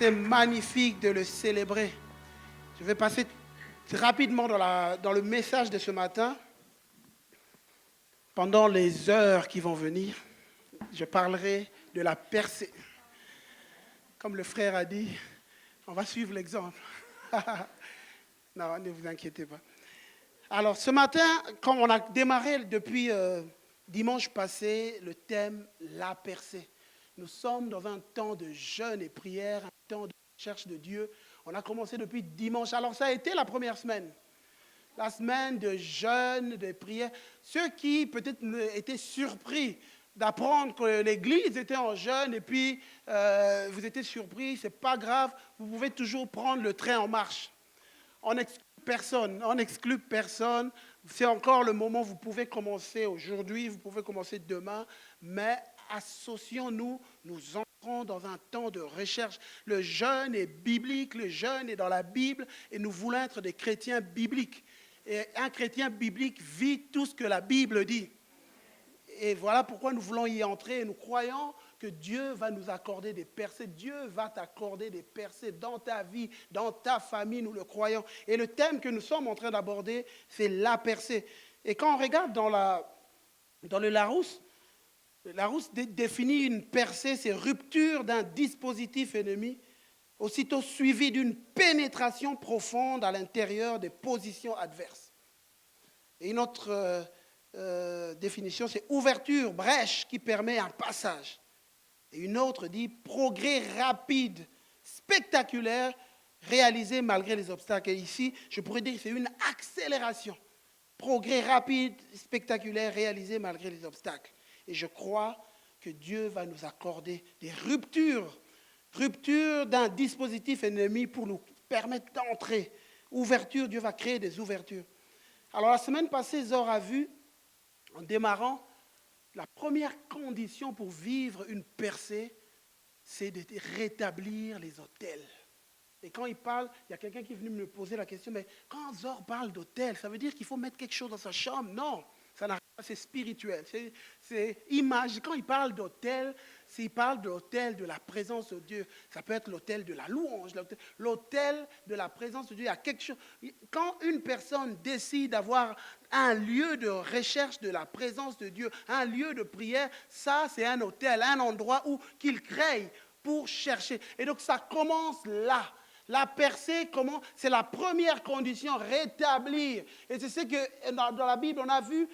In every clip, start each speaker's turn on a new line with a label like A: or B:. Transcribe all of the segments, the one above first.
A: C'est magnifique de le célébrer. Je vais passer rapidement dans le message de ce matin. Pendant les heures qui vont venir, je parlerai de la percée. Comme le frère a dit, on va suivre l'exemple. Non, ne vous inquiétez pas. Alors, ce matin, comme on a démarré depuis dimanche passé, le thème « La percée ». Nous sommes dans un temps de jeûne et prière, un temps de recherche de Dieu. On a commencé depuis dimanche. Alors, ça a été la première semaine. La semaine de jeûne, de prière. Ceux qui peut-être étaient surpris d'apprendre que l'église était en jeûne et puis vous étiez surpris, ce n'est pas grave, vous pouvez toujours prendre le train en marche. On n'exclut personne. C'est encore le moment, vous pouvez commencer aujourd'hui, vous pouvez commencer demain, mais associons-nous, nous entrons dans un temps de recherche. Le jeûne est biblique, le jeûne est dans la Bible et nous voulons être des chrétiens bibliques. Et un chrétien biblique vit tout ce que la Bible dit. Et voilà pourquoi nous voulons y entrer et nous croyons que Dieu va nous accorder des percées. Dieu va t'accorder des percées dans ta vie, dans ta famille, nous le croyons. Et le thème que nous sommes en train d'aborder, c'est la percée. Et quand on regarde dans le Larousse définit une percée, c'est rupture d'un dispositif ennemi, aussitôt suivi d'une pénétration profonde à l'intérieur des positions adverses. Et une autre définition, c'est ouverture, brèche qui permet un passage. Et une autre dit progrès rapide, spectaculaire, réalisé malgré les obstacles. Et ici, je pourrais dire que c'est une accélération. Progrès rapide, spectaculaire, réalisé malgré les obstacles. Et je crois que Dieu va nous accorder des ruptures d'un dispositif ennemi pour nous permettre d'entrer. Ouverture, Dieu va créer des ouvertures. Alors la semaine passée, Zor a vu, en démarrant, la première condition pour vivre une percée, c'est de rétablir les autels. Et quand il parle, il y a quelqu'un qui est venu me poser la question, mais quand Zor parle d'autel, ça veut dire qu'il faut mettre quelque chose dans sa chambre? Non, ça n'arrive pas, c'est spirituel, c'est image. Quand il parle d'autel, il parle de l'autel de la présence de Dieu. Ça peut être l'autel de la louange, l'autel de la présence de Dieu. Il y a quelque chose. Quand une personne décide d'avoir un lieu de recherche de la présence de Dieu, un lieu de prière, ça c'est un autel, un endroit où qu'il crée pour chercher. Et donc ça commence là. La percée, c'est la première condition, rétablir. Et c'est ce que dans la Bible, on a vu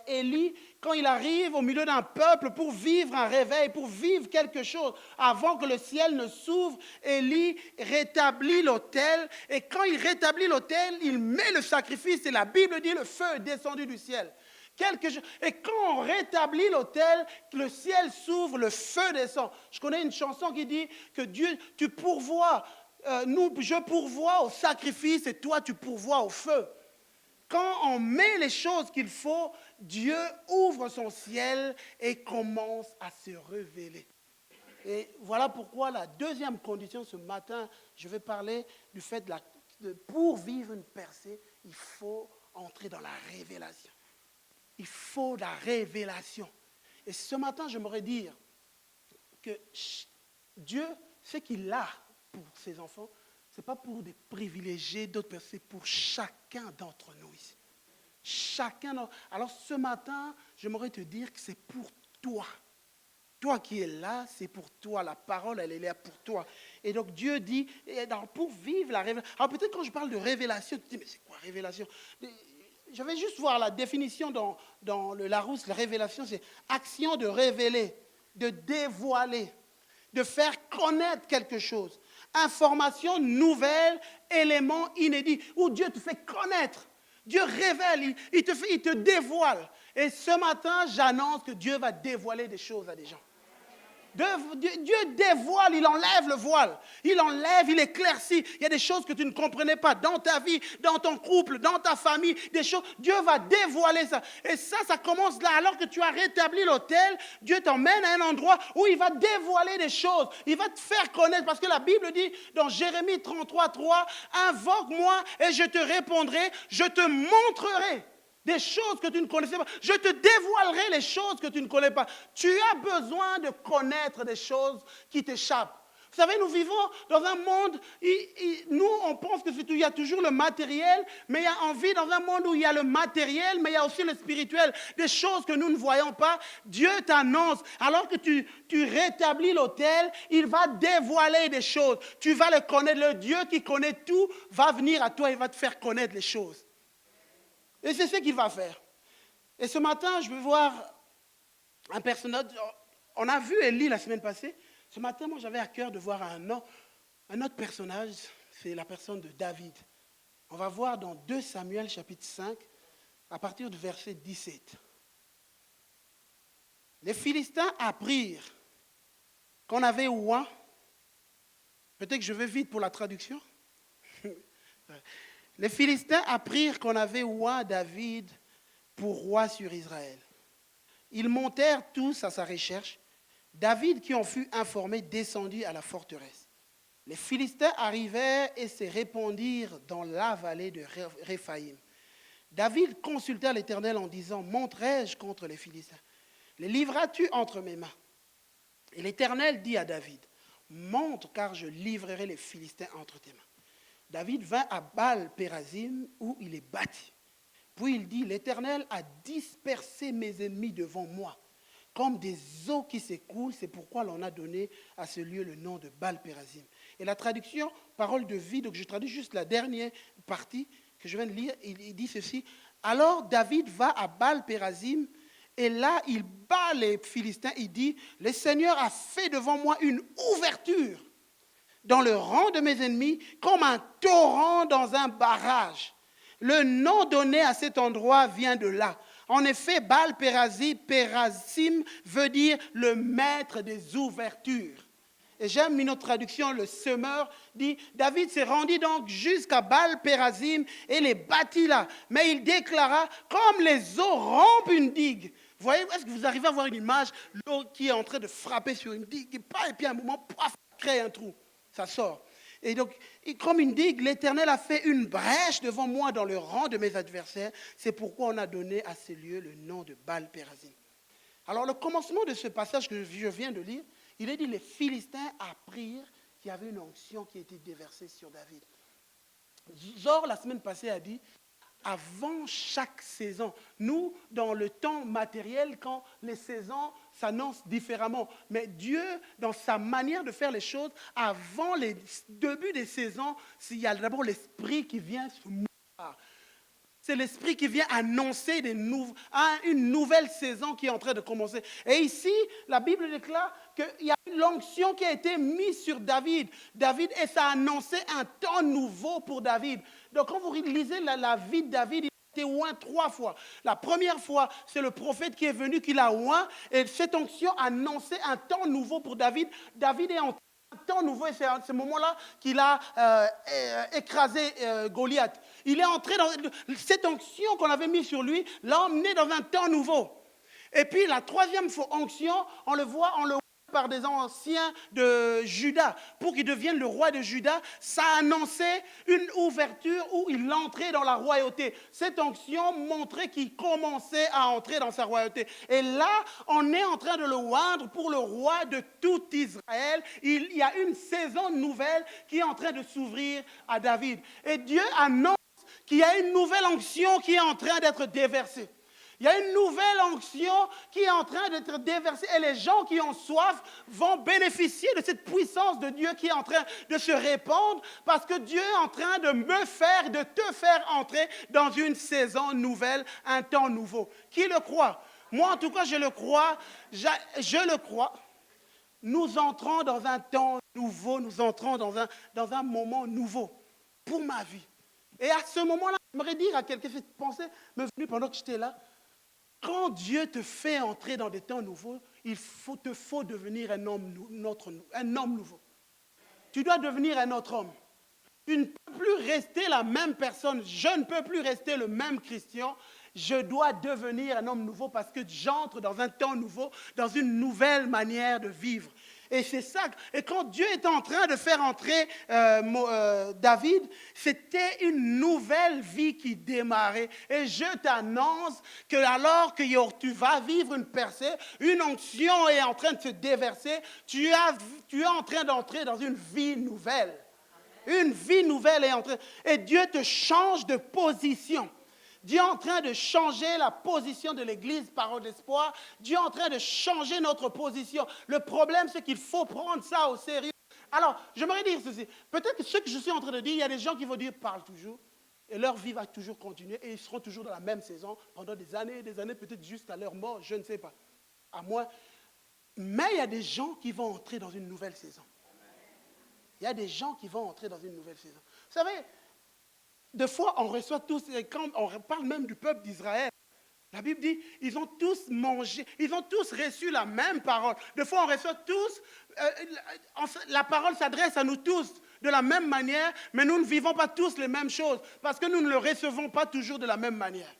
A: Élie, quand il arrive au milieu d'un peuple pour vivre un réveil, pour vivre quelque chose, avant que le ciel ne s'ouvre, Élie rétablit l'autel. Et quand il rétablit l'autel, il met le sacrifice. Et la Bible dit le feu est descendu du ciel. Et quand on rétablit l'autel, le ciel s'ouvre, le feu descend. Je connais une chanson qui dit que Dieu, tu pourvois. Je pourvois au sacrifice et toi tu pourvois au feu. Quand on met les choses qu'il faut, Dieu ouvre son ciel et commence à se révéler. Et voilà pourquoi la deuxième condition ce matin, je vais parler du fait pour vivre une percée, il faut entrer dans la révélation. Il faut la révélation. Et ce matin, j'aimerais dire que Dieu, ce qu'il a pour ses enfants, ce n'est pas pour des privilégiés, d'autres personnes, c'est pour chacun d'entre nous ici. Alors ce matin, j'aimerais te dire que c'est pour toi. Toi qui es là, c'est pour toi. La parole, elle est là pour toi. Et donc Dieu dit, pour vivre la révélation. Alors peut-être quand je parle de révélation, tu te dis, mais c'est quoi révélation? Je vais juste voir la définition dans le Larousse. La révélation, c'est action de révéler, de dévoiler, de faire connaître quelque chose. Information nouvelle, élément inédit, où Dieu te fait connaître. Dieu révèle, il te dévoile. Et ce matin, j'annonce que Dieu va dévoiler des choses à des gens. Dieu dévoile, il enlève le voile. Il enlève, il éclaircit. Il y a des choses que tu ne comprenais pas dans ta vie, dans ton couple, dans ta famille. Des choses, Dieu va dévoiler ça. Et ça commence là. Alors que tu as rétabli l'autel, Dieu t'emmène à un endroit où il va dévoiler des choses. Il va te faire connaître. Parce que la Bible dit dans Jérémie 33:3, invoque-moi et je te répondrai, je te montrerai des choses que tu ne connaissais pas. Je te dévoilerai les choses que tu ne connais pas. Tu as besoin de connaître des choses qui t'échappent. Vous savez, nous vivons dans un monde, nous, on pense qu'il y a toujours le matériel, mais il y a envie dans un monde où il y a le matériel, mais il y a aussi le spirituel, des choses que nous ne voyons pas. Dieu t'annonce, alors que tu rétablis l'autel, il va dévoiler des choses. Tu vas le connaître. Le Dieu qui connaît tout va venir à toi et va te faire connaître les choses. Et c'est ce qu'il va faire. Et ce matin, je vais voir un personnage. On a vu Élie la semaine passée. Ce matin, moi, j'avais à cœur de voir un autre personnage, c'est la personne de David. On va voir dans 2 Samuel, chapitre 5, à partir du verset 17. Les Philistins apprirent qu'on avait oint. Peut-être que je vais vite pour la traduction. Les Philistins apprirent qu'on avait oint David pour roi sur Israël. Ils montèrent tous à sa recherche. David, qui en fut informé, descendit à la forteresse. Les Philistins arrivèrent et se répandirent dans la vallée de Réphaïm. David consulta l'Éternel en disant, monterai-je contre les Philistins? Les livras-tu entre mes mains? Et l'Éternel dit à David, monte car je livrerai les Philistins entre tes mains. David vint à Baal-Pérazim où il est bâti. Puis il dit, l'Éternel a dispersé mes ennemis devant moi. Comme des eaux qui s'écoulent, c'est pourquoi l'on a donné à ce lieu le nom de Baal-Pérazim. Et la traduction, parole de vie, donc je traduis juste la dernière partie que je viens de lire, il dit ceci. Alors David va à Baal-Pérazim, et là il bat les Philistins, il dit, le Seigneur a fait devant moi une ouverture dans le rang de mes ennemis, comme un torrent dans un barrage. Le nom donné à cet endroit vient de là. En effet, Baal-Pérazim veut dire le maître des ouvertures. Et j'aime une autre traduction, le semeur dit, David s'est rendu donc jusqu'à Baal-Pérazim et les bâtit là. Mais il déclara, comme les eaux rompent une digue. Vous voyez, est-ce que vous arrivez à voir une image, l'eau qui est en train de frapper sur une digue, et puis à un moment, paf, ça crée un trou, ça sort. Et donc, comme une digue, l'Éternel a fait une brèche devant moi dans le rang de mes adversaires. C'est pourquoi on a donné à ce lieu le nom de Baal-Pérazim. Alors, le commencement de ce passage que je viens de lire, il est dit, les Philistins apprirent qu'il y avait une onction qui était déversée sur David. Zor, la semaine passée, a dit, avant chaque saison, nous, dans le temps matériel, quand les saisons s'annoncent différemment, mais Dieu, dans sa manière de faire les choses, avant les débuts des saisons, il y a d'abord l'esprit qui vient se mouvoir. C'est l'esprit qui vient annoncer une nouvelle saison qui est en train de commencer. Et ici, la Bible déclare qu'il y a une onction qui a été mise sur David. Et ça a annoncé un temps nouveau pour David. Donc quand vous lisez la vie de David, il a été oint 3 fois. La première fois, c'est le prophète qui est venu, qui l'a oint. Et cette onction annonçait un temps nouveau pour David. David est en un temps nouveau, et c'est à ce moment-là qu'il a écrasé Goliath. Il est entré dans cette onction qu'on avait mise sur lui, l'a emmené dans un temps nouveau. Et puis la troisième onction, on le voit par des anciens de Juda, pour qu'il devienne le roi de Juda. Ça annonçait une ouverture où il entrait dans la royauté. Cette onction montrait qu'il commençait à entrer dans sa royauté. Et là, on est en train de le oindre pour le roi de tout Israël. Il y a une saison nouvelle qui est en train de s'ouvrir à David. Et Dieu annonce qu'il y a une nouvelle onction qui est en train d'être déversée. Il y a une nouvelle onction qui est en train d'être déversée et les gens qui ont soif vont bénéficier de cette puissance de Dieu qui est en train de se répandre parce que Dieu est en train de te faire entrer dans une saison nouvelle, un temps nouveau. Qui le croit? Moi, en tout cas, je le crois. Je le crois. Nous entrons dans un temps nouveau, nous entrons dans un moment nouveau pour ma vie. Et à ce moment-là, j'aimerais dire à quelqu'un, cette pensée m'est venue pendant que j'étais là. Quand Dieu te fait entrer dans des temps nouveaux, te faut devenir un homme nouveau. Tu dois devenir un autre homme. Tu ne peux plus rester la même personne. Je ne peux plus rester le même Christian. Je dois devenir un homme nouveau parce que j'entre dans un temps nouveau, dans une nouvelle manière de vivre. Et c'est ça. Et quand Dieu était en train de faire entrer David, c'était une nouvelle vie qui démarrait. Et je t'annonce que alors que tu vas vivre une percée, une onction est en train de se déverser, tu es en train d'entrer dans une vie nouvelle. Une vie nouvelle est en train. Et Dieu te change de position. Dieu est en train de changer la position de l'Église Parole d'Espoir. Dieu est en train de changer notre position. Le problème, c'est qu'il faut prendre ça au sérieux. Alors, j'aimerais dire ceci. Peut-être que ce que je suis en train de dire, il y a des gens qui vont dire, parle toujours. Et leur vie va toujours continuer. Et ils seront toujours dans la même saison pendant des années, peut-être jusqu'à leur mort, je ne sais pas. À moi. Mais il y a des gens qui vont entrer dans une nouvelle saison. Il y a des gens qui vont entrer dans une nouvelle saison. Vous savez, des fois, on reçoit tous, et quand on parle même du peuple d'Israël, la Bible dit, ils ont tous mangé, ils ont tous reçu la même parole. Des fois, on reçoit tous, la parole s'adresse à nous tous de la même manière, mais nous ne vivons pas tous les mêmes choses, parce que nous ne le recevons pas toujours de la même manière.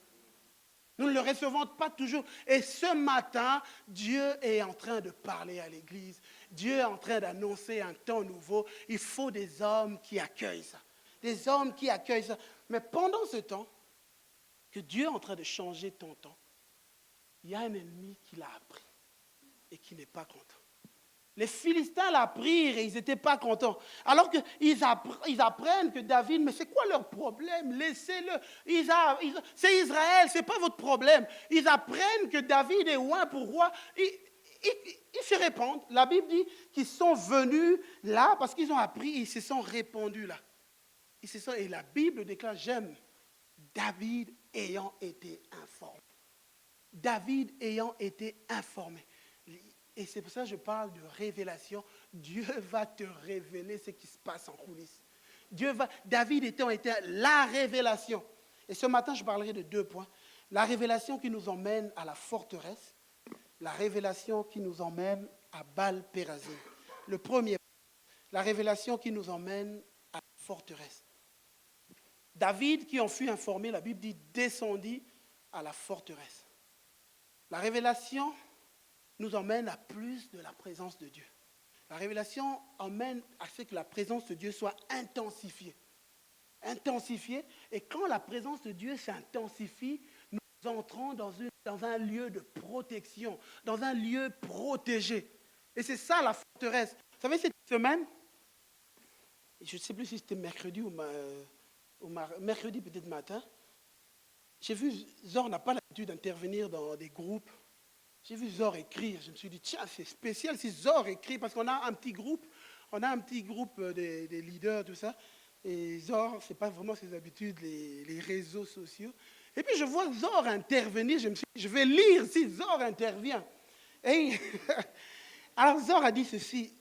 A: Nous ne le recevons pas toujours. Et ce matin, Dieu est en train de parler à l'Église. Dieu est en train d'annoncer un temps nouveau. Il faut des hommes qui accueillent ça. Des hommes qui accueillent ça. Mais pendant ce temps, que Dieu est en train de changer ton temps, il y a un ennemi qui l'a appris et qui n'est pas content. Les Philistins l'apprirent et ils n'étaient pas contents. Alors qu'ils apprennent que David, mais c'est quoi leur problème? Laissez-le. C'est Israël, ce n'est pas votre problème. Ils apprennent que David est oint pour roi. Ils se répandent. La Bible dit qu'ils sont venus là parce qu'ils ont appris, ils se sont répandus là. Et la Bible déclare, j'aime David ayant été informé. David ayant été informé. Et c'est pour ça que je parle de révélation. Dieu va te révéler ce qui se passe en coulisses. David étant été la révélation. Et ce matin, je parlerai de 2 points. La révélation qui nous emmène à la forteresse. La révélation qui nous emmène à Baal-Pérazim. Le premier, la révélation qui nous emmène à la forteresse. David, qui en fut informé, la Bible dit, descendit à la forteresse. La révélation nous emmène à plus de la présence de Dieu. La révélation emmène à ce que la présence de Dieu soit intensifiée. Intensifiée. Et quand la présence de Dieu s'intensifie, nous entrons dans un lieu de protection, dans un lieu protégé. Et c'est ça la forteresse. Vous savez, cette semaine, je ne sais plus si c'était mercredi ou mercredi peut-être matin, j'ai vu, Zor n'a pas l'habitude d'intervenir dans des groupes. J'ai vu Zor écrire, je me suis dit, tiens, c'est spécial si Zor écrit, parce qu'on a un petit groupe, des leaders, tout ça, et Zor, ce n'est pas vraiment ses habitudes, les réseaux sociaux. Et puis je vois Zor intervenir, je me suis dit, je vais lire si Zor intervient. Et alors Zor a dit ceci,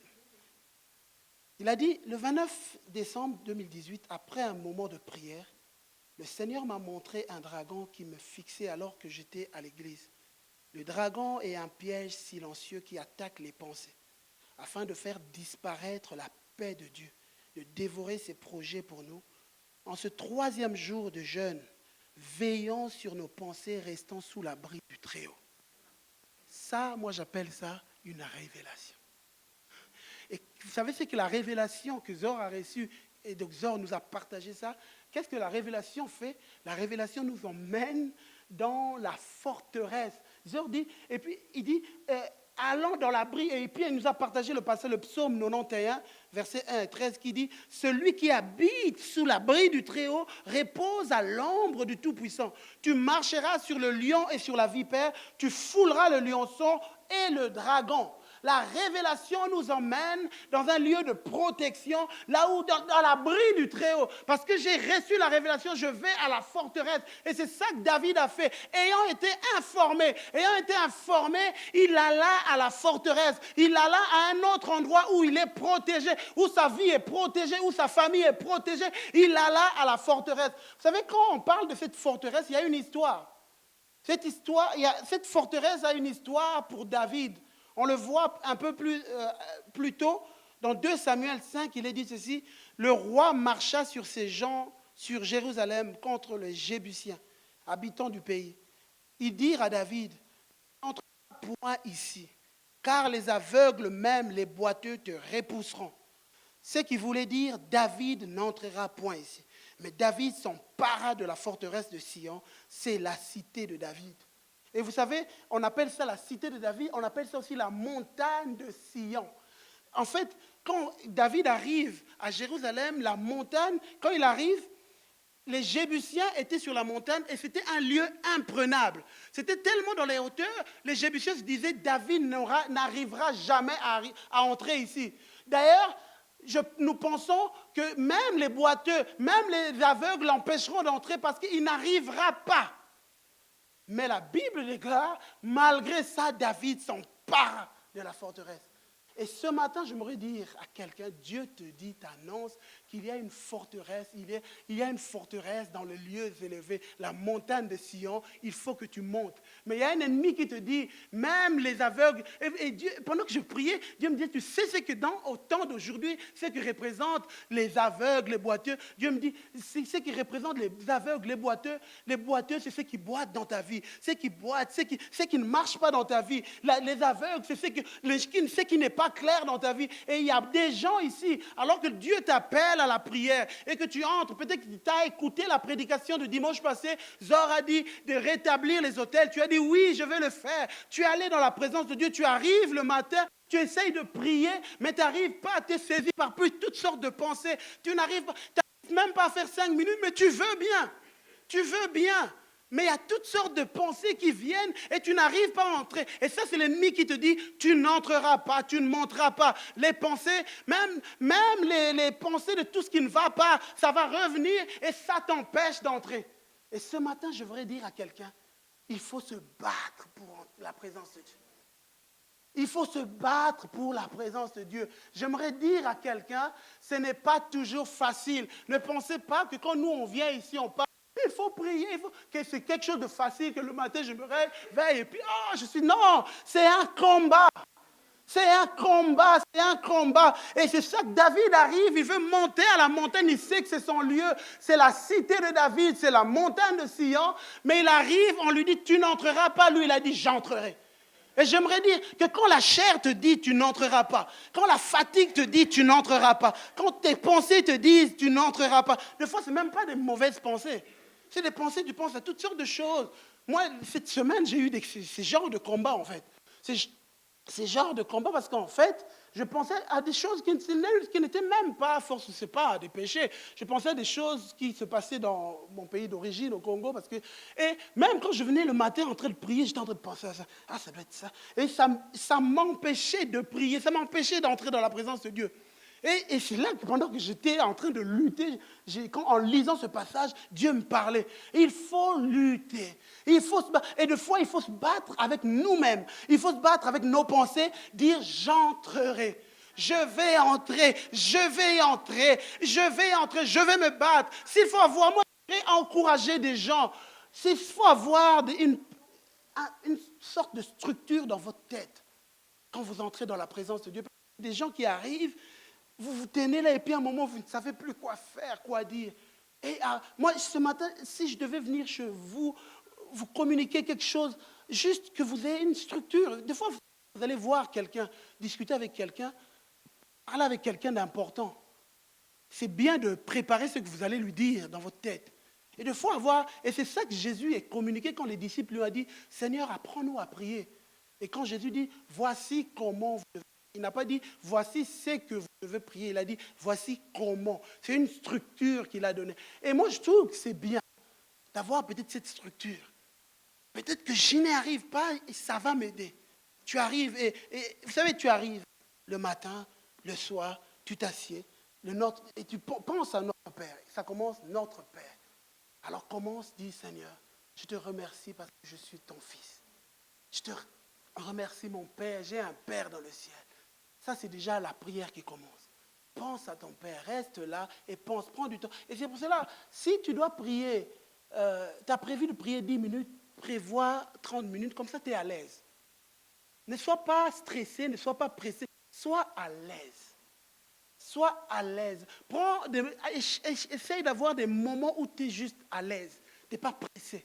A: il a dit, le 29 décembre 2018, après un moment de prière, le Seigneur m'a montré un dragon qui me fixait alors que j'étais à l'église. Le dragon est un piège silencieux qui attaque les pensées, afin de faire disparaître la paix de Dieu, de dévorer ses projets pour nous. En ce 3e jour de jeûne, veillons sur nos pensées restant sous l'abri du Très-Haut. Ça, moi j'appelle ça une révélation. Et vous savez, c'est que la révélation que Zor a reçue, et donc Zor nous a partagé ça, qu'est-ce que la révélation fait? La révélation nous emmène dans la forteresse. Zor dit, et puis il dit, allons dans l'abri, et puis il nous a partagé le passage, le psaume 91, versets 1 et 13, qui dit, celui qui habite sous l'abri du Très-Haut repose à l'ombre du Tout-Puissant. Tu marcheras sur le lion et sur la vipère, tu fouleras le lionceau et le dragon. La révélation nous emmène dans un lieu de protection, là où, dans l'abri du Très-Haut. Parce que j'ai reçu la révélation, je vais à la forteresse. Et c'est ça que David a fait. Ayant été informé, il alla à la forteresse. Il alla à un autre endroit où il est protégé, où sa vie est protégée, où sa famille est protégée. Il alla à la forteresse. Vous savez, quand on parle de cette forteresse, il y a une histoire. Cette forteresse a une histoire pour David. On le voit un peu plus tôt, dans 2 Samuel 5, il est dit ceci, le roi marcha sur ses gens, sur Jérusalem, contre les Jébusiens, habitants du pays. Ils dirent à David, entre point ici, car les aveugles même, les boiteux te repousseront. Ce qui voulait dire, David n'entrera point ici. Mais David s'empara de la forteresse de Sion, c'est la cité de David. Et vous savez, on appelle ça la cité de David, on appelle ça aussi la montagne de Sion. En fait, quand David arrive à Jérusalem, la montagne, quand il arrive, les Jébusiens étaient sur la montagne et c'était un lieu imprenable. C'était tellement dans les hauteurs, les Jébusiens se disaient, David n'arrivera jamais à entrer ici. D'ailleurs, nous pensons que même les boiteux, même les aveugles l'empêcheront d'entrer parce qu'il n'arrivera pas. Mais la Bible déclare, malgré ça, David s'empare de la forteresse. Et ce matin, j'aimerais dire à quelqu'un, Dieu te dit, t'annonce qu'il y a une forteresse, il y a une forteresse dans les lieux élevés, la montagne de Sion, il faut que tu montes. Mais il y a un ennemi qui te dit, même les aveugles, et Dieu, pendant que je priais, Dieu me dit, tu sais ce que au temps d'aujourd'hui, ce que représentent les aveugles, les boiteux, Dieu me dit, c'est ce qui représente les aveugles, les boiteux, c'est ceux qui boitent dans ta vie, ceux qui boitent, ceux qui ne marchent pas dans ta vie, les aveugles, c'est ceux qui n'est pas clair dans ta vie. Et il y a des gens ici, alors que Dieu t'appelle à la prière et que tu entres, peut-être que tu as écouté la prédication de dimanche passé, Zor a dit de rétablir les autels. Tu as dit oui, je vais le faire. Tu es allé dans la présence de Dieu, tu arrives le matin, tu essayes de prier, mais tu n'arrives pas à te saisir par toutes sortes de pensées. Tu n'arrives même pas à faire 5 minutes, mais tu veux bien. Tu veux bien. Mais il y a toutes sortes de pensées qui viennent et tu n'arrives pas à entrer. Et ça, c'est l'ennemi qui te dit, tu n'entreras pas, tu ne monteras pas. Les pensées, même les pensées de tout ce qui ne va pas, ça va revenir et ça t'empêche d'entrer. Et ce matin, je voudrais dire à quelqu'un, il faut se battre pour la présence de Dieu. Il faut se battre pour la présence de Dieu. J'aimerais dire à quelqu'un, ce n'est pas toujours facile. Ne pensez pas que quand nous, on vient ici, on parle. Il faut prier, que c'est quelque chose de facile, que le matin je me réveille et puis, non, c'est un combat. C'est un combat, c'est un combat. Et c'est ça que David arrive, il veut monter à la montagne, il sait que c'est son lieu, c'est la cité de David, c'est la montagne de Sion. Mais il arrive, on lui dit, tu n'entreras pas, lui il a dit, j'entrerai. Et j'aimerais dire que quand la chair te dit tu n'entreras pas, quand la fatigue te dit tu n'entreras pas, quand tes pensées te disent tu n'entreras pas, des fois ce n'est même pas des mauvaises pensées. C'est des pensées, tu penses à toutes sortes de choses. Moi, cette semaine, j'ai eu ces genres de combats, en fait. Ces genres de combats, parce qu'en fait, je pensais à des choses qui n'étaient même pas, force, c'est pas des péchés. Je pensais à des choses qui se passaient dans mon pays d'origine, au Congo, et même quand je venais le matin en train de prier, j'étais en train de penser à ça. Ah, ça doit être ça. Et ça m'empêchait de prier, ça m'empêchait d'entrer dans la présence de Dieu. Et c'est là que pendant que j'étais en train de lutter, en lisant ce passage, Dieu me parlait. Il faut lutter. Et des fois, il faut se battre avec nous-mêmes. Il faut se battre avec nos pensées, dire j'entrerai. Je vais entrer, je vais entrer, je vais entrer, je vais me battre. S'il faut avoir, moi, je vais encourager des gens. S'il faut avoir une sorte de structure dans votre tête quand vous entrez dans la présence de Dieu. Des gens qui arrivent, vous vous tenez là et puis à un moment, vous ne savez plus quoi faire, quoi dire. Et moi, ce matin, si je devais venir chez vous, vous communiquer quelque chose, juste que vous ayez une structure. Des fois, vous allez voir quelqu'un, discuter avec quelqu'un, parler avec quelqu'un d'important. C'est bien de préparer ce que vous allez lui dire dans votre tête. Et de fois avoir, et c'est ça que Jésus est communiqué quand les disciples lui ont dit, Seigneur, apprends-nous à prier. Et quand Jésus dit, voici comment vous devez. Il n'a pas dit, voici ce que vous devez prier. Il a dit, voici comment. C'est une structure qu'il a donnée. Et moi, je trouve que c'est bien d'avoir peut-être cette structure. Peut-être que je n'y arrive pas et ça va m'aider. Tu arrives et vous savez, tu arrives le matin, le soir, tu t'assieds, et tu penses à notre Père. Ça commence, notre Père. Alors commence, dis Seigneur, je te remercie parce que je suis ton fils. Je te remercie mon Père, j'ai un Père dans le ciel. Ça, c'est déjà la prière qui commence. Pense à ton Père, reste là et pense, prends du temps. Et c'est pour cela, si tu dois prier, tu as prévu de prier 10 minutes, prévois 30 minutes, comme ça tu es à l'aise. Ne sois pas stressé, ne sois pas pressé, sois à l'aise. Sois à l'aise. Essaye d'avoir des moments où tu es juste à l'aise. Tu n'es pas pressé.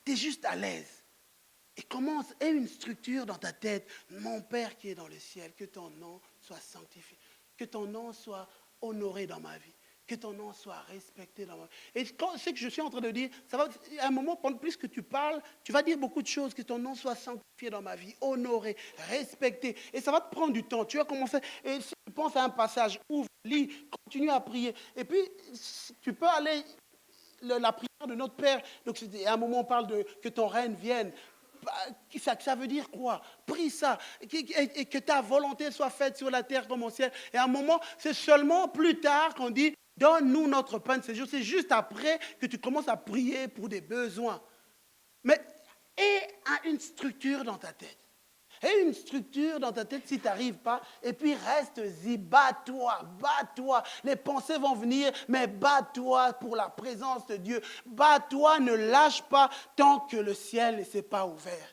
A: Tu es juste à l'aise. Et commence, aie une structure dans ta tête. Mon Père qui est dans le ciel, que ton nom soit sanctifié, que ton nom soit honoré dans ma vie, que ton nom soit respecté dans ma vie. Et ce que je suis en train de dire, ça va, à un moment, plus que tu parles, tu vas dire beaucoup de choses, que ton nom soit sanctifié dans ma vie, honoré, respecté. Et ça va te prendre du temps. Tu vas commencer, et si tu penses à un passage, ouvre, lis, continue à prier. Et puis, tu peux aller, la prière de notre Père, donc à un moment on parle de que ton règne vienne. Ça veut dire quoi? Prie ça, et que ta volonté soit faite sur la terre comme au ciel. Et à un moment, c'est seulement plus tard qu'on dit, donne-nous notre pain de ce jour. C'est juste après que tu commences à prier pour des besoins. Mais aie une structure dans ta tête. Aie une structure dans ta tête si tu n'arrives pas. Et puis reste-y, bats-toi, bats-toi. Les pensées vont venir, mais bats-toi pour la présence de Dieu. Bats-toi, ne lâche pas tant que le ciel ne s'est pas ouvert.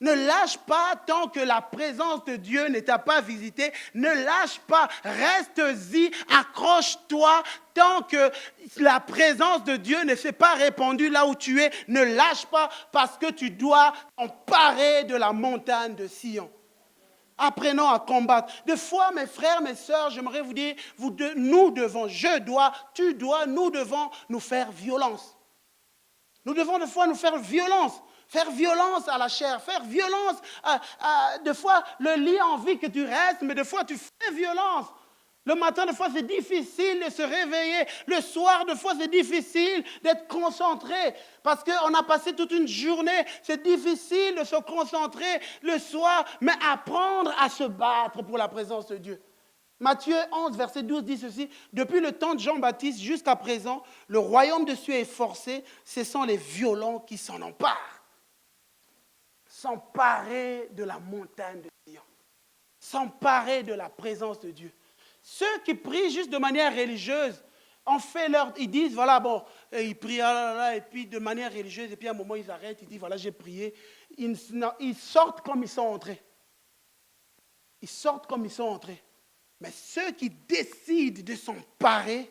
A: Ne lâche pas tant que la présence de Dieu ne t'a pas visité. Ne lâche pas, reste-y, accroche-toi tant que la présence de Dieu ne s'est pas répandue là où tu es. Ne lâche pas parce que tu dois t'emparer de la montagne de Sion. Apprenons à combattre. Des fois, mes frères, mes sœurs, j'aimerais vous dire, nous devons, je dois, tu dois, nous devons nous faire violence. Nous devons des fois nous faire violence. Faire violence à la chair, faire violence des fois, le lit a envie que tu restes, mais des fois, tu fais violence. Le matin, des fois, c'est difficile de se réveiller. Le soir, des fois, c'est difficile d'être concentré. Parce qu'on a passé toute une journée. C'est difficile de se concentrer le soir, mais apprendre à se battre pour la présence de Dieu. Matthieu 11, verset 12 dit ceci. Depuis le temps de Jean-Baptiste jusqu'à présent, le royaume de Dieu est forcé. Ce sont les violents qui s'en emparent. S'emparer de la montagne de Sion, s'emparer de la présence de Dieu. Ceux qui prient juste de manière religieuse, ils disent, voilà, bon, ils prient, et puis de manière religieuse, et puis à un moment, ils arrêtent, ils disent, voilà, j'ai prié. Ils sortent comme ils sont entrés. Ils sortent comme ils sont entrés. Mais ceux qui décident de s'emparer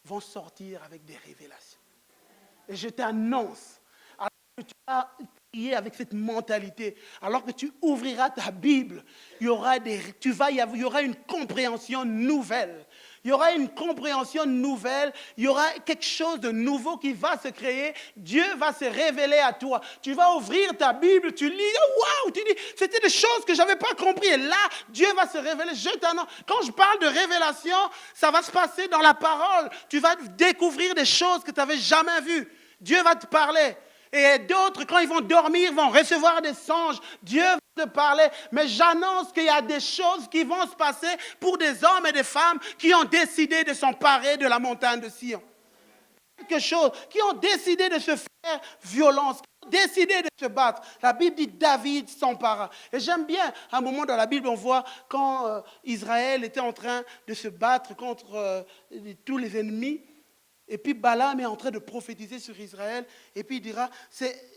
A: vont sortir avec des révélations. Et je t'annonce, alors que tu as prié avec cette mentalité, alors que tu ouvriras ta Bible, il y aura une compréhension nouvelle. Il y aura une compréhension nouvelle, il y aura quelque chose de nouveau qui va se créer. Dieu va se révéler à toi. Tu vas ouvrir ta Bible, tu lis, waouh, tu dis, c'était des choses que je n'avais pas compris. Et là, Dieu va se révéler. Quand je parle de révélation, ça va se passer dans la parole. Tu vas découvrir des choses que tu n'avais jamais vues. Dieu va te parler. Et d'autres, quand ils vont dormir, vont recevoir des songes. Dieu va te parler. Mais j'annonce qu'il y a des choses qui vont se passer pour des hommes et des femmes qui ont décidé de s'emparer de la montagne de Sion. Quelque chose, qui ont décidé de se faire violence, qui ont décidé de se battre. La Bible dit David s'empara. Et j'aime bien, à un moment dans la Bible, on voit quand Israël était en train de se battre contre tous les ennemis. Et puis Balaam est en train de prophétiser sur Israël. Et puis il dira,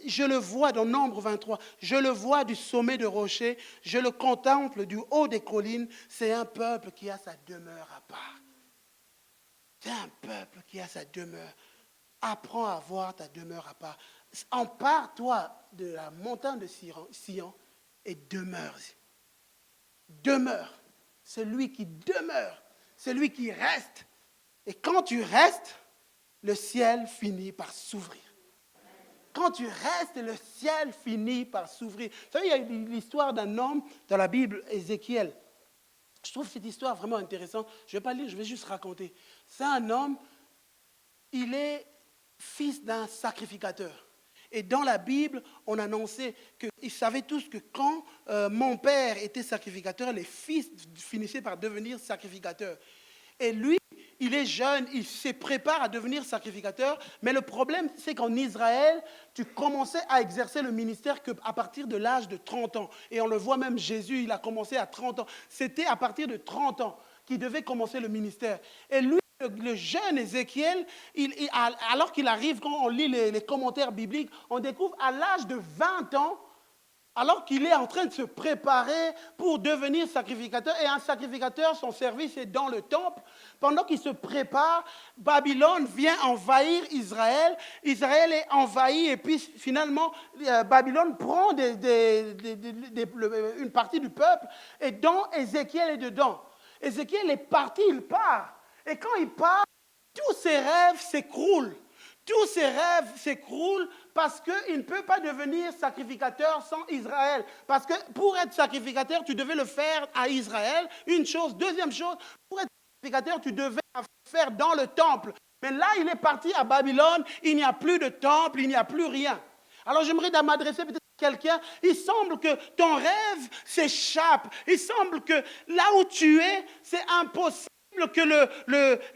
A: je le vois dans Nombre 23, je le vois du sommet de rocher, je le contemple du haut des collines. C'est un peuple qui a sa demeure à part. C'est un peuple qui a sa demeure. Apprends à avoir ta demeure à part. Empare-toi de la montagne de Sion et demeure-y. Demeure. C'est lui qui demeure. C'est lui qui reste. Et quand tu restes, le ciel finit par s'ouvrir. Quand tu restes, le ciel finit par s'ouvrir. Vous savez, il y a l'histoire d'un homme dans la Bible, Ézéchiel. Je trouve cette histoire vraiment intéressante. Je ne vais pas lire, je vais juste raconter. C'est un homme, il est fils d'un sacrificateur. Et dans la Bible, on annonçait qu'ils savaient tous que quand mon père était sacrificateur, les fils finissaient par devenir sacrificateurs. Et lui, il est jeune, il se prépare à devenir sacrificateur, mais le problème, c'est qu'en Israël, tu commençais à exercer le ministère qu'à partir de l'âge de 30 ans. Et on le voit même, Jésus, il a commencé à 30 ans. C'était à partir de 30 ans qu'il devait commencer le ministère. Et lui, le jeune Ézéchiel, alors qu'il arrive, quand on lit les commentaires bibliques, on découvre à l'âge de 20 ans, alors qu'il est en train de se préparer pour devenir sacrificateur. Et un sacrificateur, son service est dans le temple. Pendant qu'il se prépare, Babylone vient envahir Israël. Israël est envahi et puis finalement, Babylone prend une partie du peuple et dont Ézéchiel est dedans. Ézéchiel est parti, il part. Et quand il part, tous ses rêves s'écroulent. Tous ses rêves s'écroulent parce qu'il ne peut pas devenir sacrificateur sans Israël. Parce que pour être sacrificateur, tu devais le faire à Israël. Une chose. Deuxième chose, pour être sacrificateur, tu devais le faire dans le temple. Mais là, il est parti à Babylone, il n'y a plus de temple, il n'y a plus rien. Alors j'aimerais m'adresser peut-être à quelqu'un. Il semble que ton rêve s'échappe. Il semble que là où tu es, c'est impossible que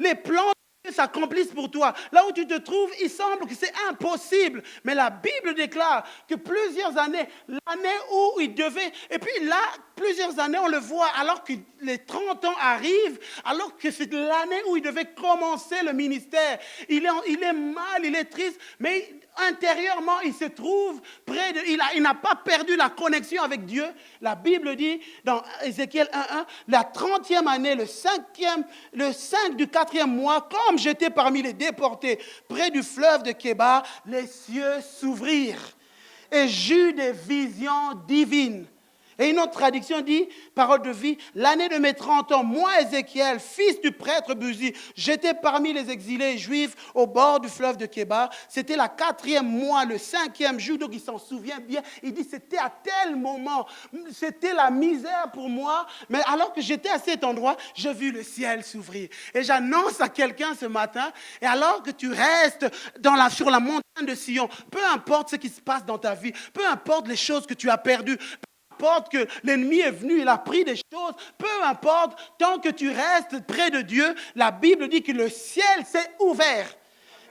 A: les plans s'accomplissent pour toi. Là où tu te trouves, il semble que c'est impossible. Mais la Bible déclare que plusieurs années, l'année où il devait, et puis là, plusieurs années, on le voit, alors que les 30 ans arrivent, alors que c'est l'année où il devait commencer le ministère. Il est mal, il est triste, mais intérieurement, il se trouve près de... Il n'a pas perdu la connexion avec Dieu. La Bible dit, dans Ézéchiel 1.1, la 30e année, le 5 du 4e mois, comme j'étais parmi les déportés près du fleuve de Kébar, les cieux s'ouvrirent et j'eus des visions divines. Et une autre traduction dit, parole de vie, l'année de mes 30 ans, moi Ézéchiel, fils du prêtre Buzi, j'étais parmi les exilés juifs au bord du fleuve de Kébar. C'était la 4e mois, le 5e jour, donc il s'en souvient bien. Il dit, c'était à tel moment, c'était la misère pour moi. Mais alors que j'étais à cet endroit, j'ai vu le ciel s'ouvrir. Et j'annonce à quelqu'un ce matin, et alors que tu restes sur la montagne de Sion, peu importe ce qui se passe dans ta vie, peu importe les choses que tu as perdues, peu importe que l'ennemi est venu, il a pris des choses, peu importe, tant que tu restes près de Dieu, la Bible dit que le ciel s'est ouvert.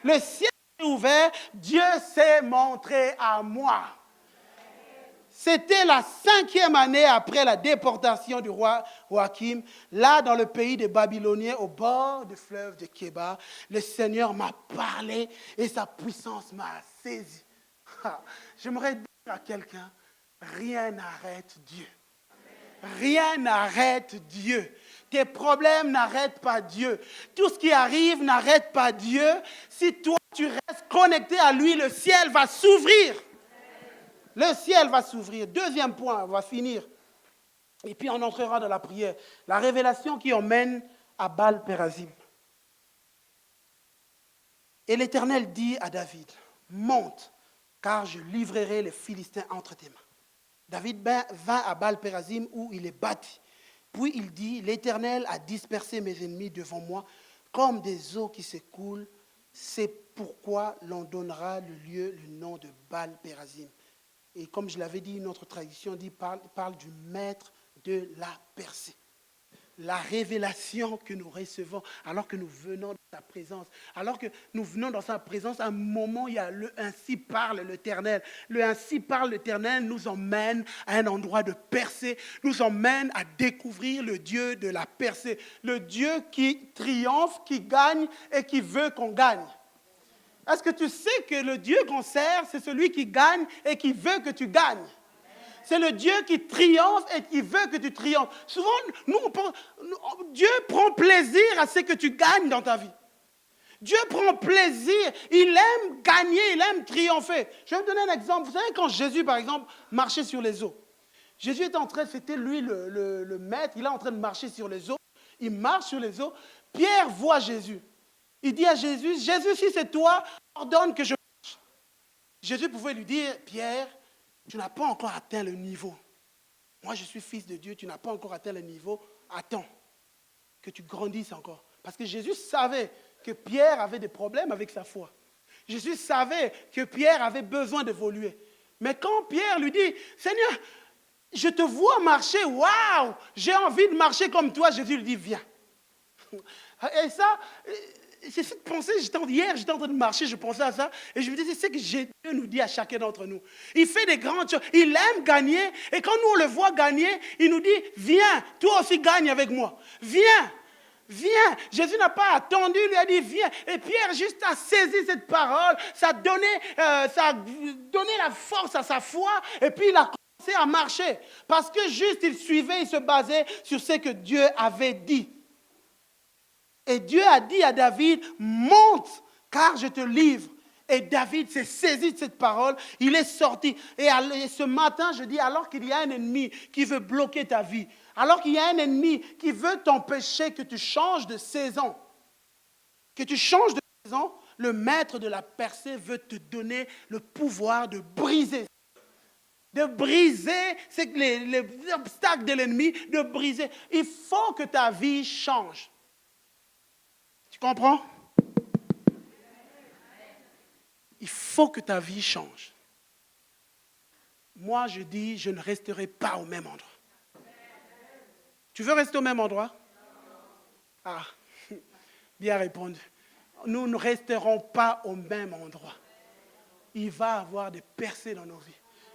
A: Le ciel s'est ouvert, Dieu s'est montré à moi. C'était la 5e année après la déportation du roi Joachim, là dans le pays des Babyloniens, au bord du fleuve de Kébar. Le Seigneur m'a parlé et sa puissance m'a saisi. J'aimerais dire à quelqu'un, rien n'arrête Dieu. Rien n'arrête Dieu. Tes problèmes n'arrêtent pas Dieu. Tout ce qui arrive n'arrête pas Dieu. Si toi, tu restes connecté à lui, le ciel va s'ouvrir. Le ciel va s'ouvrir. Deuxième point, on va finir. Et puis on entrera dans la prière. La révélation qui emmène à Baal-Pérazim. Et l'Éternel dit à David, monte, car je livrerai les Philistins entre tes mains. David vint à Baal-Pérazim où il est bâti. Puis il dit, l'Éternel a dispersé mes ennemis devant moi comme des eaux qui s'écoulent. C'est pourquoi l'on donnera le nom de Baal-Pérazim. Et comme je l'avais dit, une autre tradition parle du maître de la percée. La révélation que nous recevons alors que nous venons dans sa présence. Alors que nous venons dans sa présence, à un moment, il y a le ainsi parle l'Éternel. Le ainsi parle l'Éternel nous emmène à un endroit de percée, nous emmène à découvrir le Dieu de la percée. Le Dieu qui triomphe, qui gagne et qui veut qu'on gagne. Est-ce que tu sais que le Dieu qu'on sert, c'est celui qui gagne et qui veut que tu gagnes? C'est le Dieu qui triomphe et qui veut que tu triomphes. Souvent, Dieu prend plaisir à ce que tu gagnes dans ta vie. Dieu prend plaisir, il aime gagner, il aime triompher. Je vais vous donner un exemple. Vous savez, quand Jésus, par exemple, marchait sur les eaux, Jésus est en train, c'était lui le maître, il est en train de marcher sur les eaux, il marche sur les eaux. Pierre voit Jésus. Il dit à Jésus, Jésus, si c'est toi, ordonne que je marche. Jésus pouvait lui dire, Pierre, tu n'as pas encore atteint le niveau. Moi, je suis fils de Dieu, tu n'as pas encore atteint le niveau. Attends, que tu grandisses encore. Parce que Jésus savait que Pierre avait des problèmes avec sa foi. Jésus savait que Pierre avait besoin d'évoluer. Mais quand Pierre lui dit, Seigneur, je te vois marcher, waouh, j'ai envie de marcher comme toi, Jésus lui dit, viens. Et ça, c'est cette pensée, hier j'étais en train de marcher, je pensais à ça, et je me disais, c'est ce que Dieu nous dit à chacun d'entre nous. Il fait des grandes choses, il aime gagner, et quand nous on le voit gagner, il nous dit, viens, toi aussi gagne avec moi, viens. Viens. Jésus n'a pas attendu, il lui a dit viens. Et Pierre juste a saisi cette parole, ça a donné la force à sa foi, et puis il a commencé à marcher. Parce que juste il suivait, il se basait sur ce que Dieu avait dit. Et Dieu a dit à David, monte, car je te livre. Et David s'est saisi de cette parole, il est sorti. Et ce matin, je dis, alors qu'il y a un ennemi qui veut bloquer ta vie, alors qu'il y a un ennemi qui veut t'empêcher que tu changes de saison, le maître de la percée veut te donner le pouvoir de briser les obstacles de l'ennemi, de briser. Il faut que ta vie change. Tu comprends? Il faut que ta vie change. Moi, je dis, je ne resterai pas au même endroit. Tu veux rester au même endroit? Ah, bien répondu. Nous ne resterons pas au même endroit. Il va y avoir des percées dans nos vies.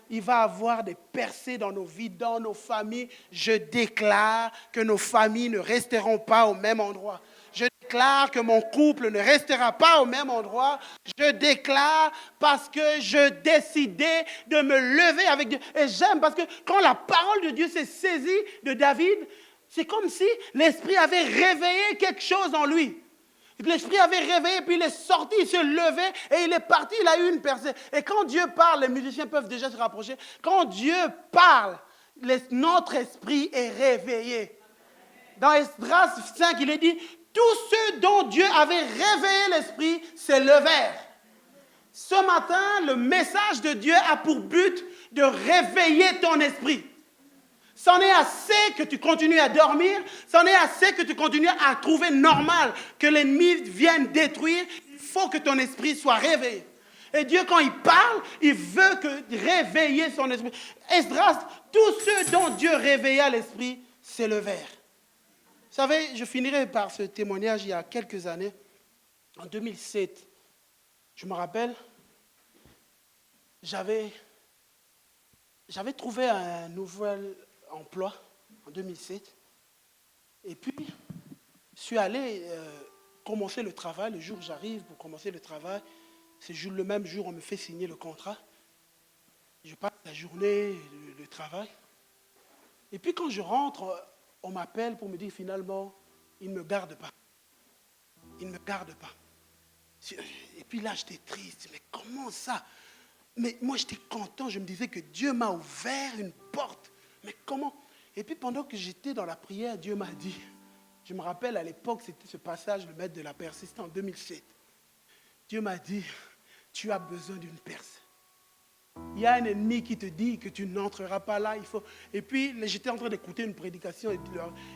A: Il va y avoir des percées dans nos vies, dans nos familles. Je déclare que nos familles ne resteront pas au même endroit. Je déclare que mon couple ne restera pas au même endroit. Je déclare parce que je décidais de me lever avec Dieu. Et j'aime parce que quand la parole de Dieu s'est saisie de David, c'est comme si l'Esprit avait réveillé quelque chose en lui. L'Esprit avait réveillé, puis il est sorti, il s'est levé et il est parti, il a eu une percée. Et quand Dieu parle, les musiciens peuvent déjà se rapprocher. Quand Dieu parle, notre esprit est réveillé. Dans Esdras 5, il est dit, tous ceux dont Dieu avait réveillé l'esprit se levèrent. Ce matin, le message de Dieu a pour but de réveiller ton esprit. C'en est assez que tu continues à dormir, c'en est assez que tu continues à trouver normal que l'ennemi vienne détruire. Il faut que ton esprit soit réveillé. Et Dieu, quand il parle, il veut réveiller son esprit. Esdras, tous ceux dont Dieu réveilla l'esprit se levèrent. Vous savez, je finirai par ce témoignage il y a quelques années. En 2007, je me rappelle, j'avais trouvé un nouvel emploi en 2007. Et puis, je suis allé commencer le travail. Le jour où j'arrive pour commencer le travail, c'est le même jour où on me fait signer le contrat. Je passe la journée, le travail. Et puis quand je rentre, on m'appelle pour me dire finalement, il ne me garde pas. Il ne me garde pas. Et puis là, j'étais triste. Mais comment ça? Mais moi, j'étais content. Je me disais que Dieu m'a ouvert une porte. Mais comment? Et puis pendant que j'étais dans la prière, Dieu m'a dit, je me rappelle à l'époque, c'était ce passage, le maître de la percée, c'était en 2007. Dieu m'a dit, tu as besoin d'une percée. Il y a un ennemi qui te dit que tu n'entreras pas là. Et puis j'étais en train d'écouter une prédication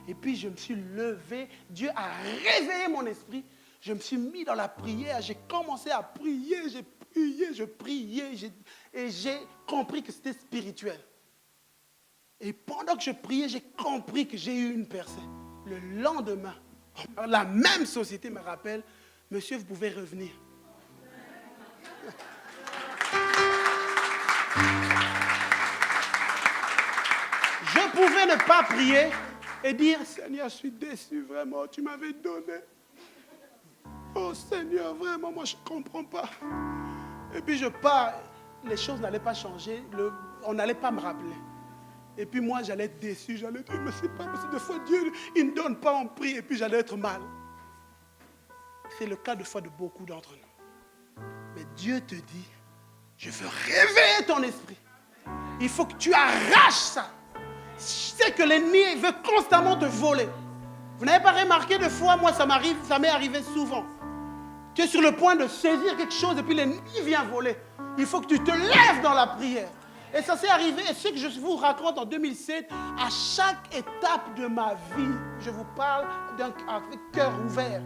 A: et puis je me suis levé. Dieu a réveillé mon esprit. Je me suis mis dans la prière. J'ai commencé à prier. Je priais. Et j'ai compris que c'était spirituel. Et pendant que je priais, j'ai compris que j'ai eu une percée. Le lendemain, la même société me rappelle, monsieur, vous pouvez revenir. Je pouvais ne pas prier et dire, Seigneur, je suis déçu, vraiment, tu m'avais donné. Oh Seigneur, vraiment, moi je ne comprends pas. Et puis je pars, les choses n'allaient pas changer, on n'allait pas me rappeler. Et puis moi, j'allais être déçu, j'allais dire, mais c'est pas possible, des fois Dieu, il ne donne pas, on prie, et puis j'allais être mal. C'est le cas de fois de beaucoup d'entre nous. Mais Dieu te dit, je veux réveiller ton esprit. Il faut que tu arraches ça. Je sais que l'ennemi veut constamment te voler. Vous n'avez pas remarqué de fois, moi ça m'est arrivé souvent. Tu es sur le point de saisir quelque chose et puis l'ennemi vient voler. Il faut que tu te lèves dans la prière. Et ça s'est arrivé, et ce que je vous raconte en 2007, à chaque étape de ma vie, je vous parle avec cœur ouvert.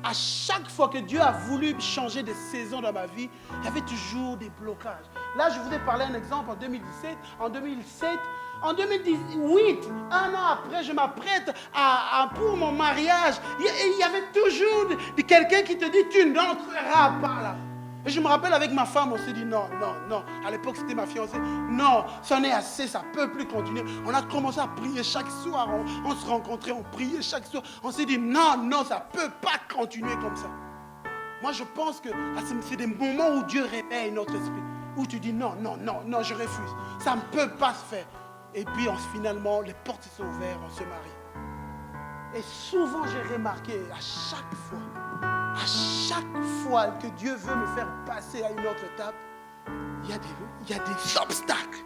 A: À chaque fois que Dieu a voulu changer des saisons dans ma vie, il y avait toujours des blocages. Là, je vous ai parlé un exemple en 2017, en 2007, en 2018, un an après, je m'apprête pour mon mariage. Il y avait toujours quelqu'un qui te dit, tu n'entreras pas là. Et je me rappelle avec ma femme, on s'est dit non. À l'époque, c'était ma fiancée. Non, c'en est assez, ça ne peut plus continuer. On a commencé à prier chaque soir. On se rencontrait, on priait chaque soir. On s'est dit non, ça ne peut pas continuer comme ça. Moi, je pense que c'est des moments où Dieu réveille notre esprit. où tu dis non, non, non, non, je refuse. Ça ne peut pas se faire. Et puis finalement, les portes se sont ouvertes, on se marie. Et souvent, j'ai remarqué, à chaque fois que Dieu veut me faire passer à une autre étape, il y a des obstacles.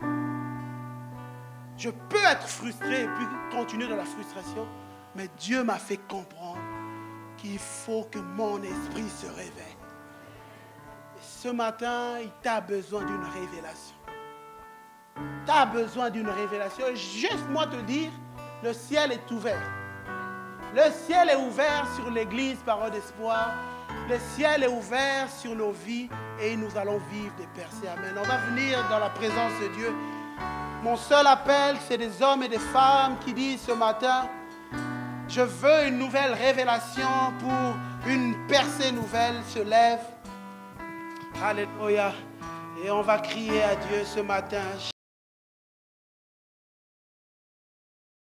A: Je peux être frustré et puis continuer dans la frustration, mais Dieu m'a fait comprendre qu'il faut que mon esprit se réveille. Et ce matin, il t'a besoin d'une révélation. Tu as besoin d'une révélation. Juste moi te dire, le ciel est ouvert. Le ciel est ouvert sur l'église Parole d'Espoir. Le ciel est ouvert sur nos vies et nous allons vivre des percées. Amen. On va venir dans la présence de Dieu. Mon seul appel, c'est des hommes et des femmes qui disent ce matin, je veux une nouvelle révélation pour une percée nouvelle se lève. Alléluia. Et on va crier à Dieu ce matin.